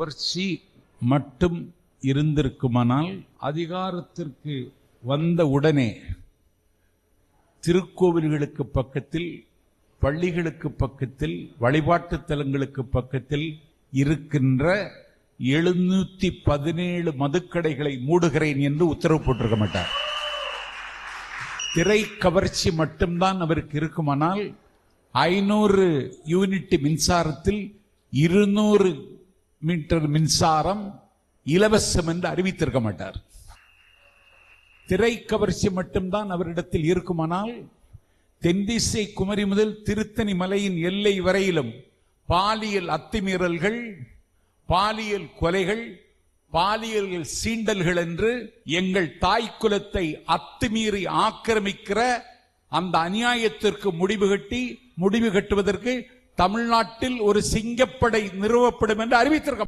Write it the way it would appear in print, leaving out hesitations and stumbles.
கவர்ச்சி மட்டும் இருந்திருக்குமானால் அதிகாரத்திற்கு வந்த உடனே திருக்கோவில்களுக்கு பக்கத்தில், பள்ளிகளுக்கு பக்கத்தில், வழிபாட்டு தலங்களுக்கு பக்கத்தில் இருக்கின்ற 717 மதுக்கடைகளை மூடுகிறேன் என்று உத்தரவு போட்டிருக்க மாட்டார். திரை கவர்ச்சி மட்டும்தான் அவருக்கு இருக்குமானால் 500 யூனிட் மின்சாரத்தில் 200 மீட்டர் மின்சாரம் இலவசம் என்று அறிவித்திருக்க மாட்டார். திரை கவர்ச்சி மட்டும்தான் அவரிடத்தில் இருக்குமானால் தென்திசை குமரி முதல் திருத்தணி மலையின் எல்லை வரையிலும் பாலியல் அத்துமீறல்கள், பாலியல் கொலைகள், பாலியல் சீண்டல்கள் என்று எங்கள் தாய் குலத்தை அத்துமீறி ஆக்கிரமிக்கிற அந்த அநியாயத்திற்கு முடிவு கட்டுவதற்கு தமிழ்நாட்டில் ஒரு சிங்கப்படை நிறுவப்படும் என்று அறிவித்திருக்க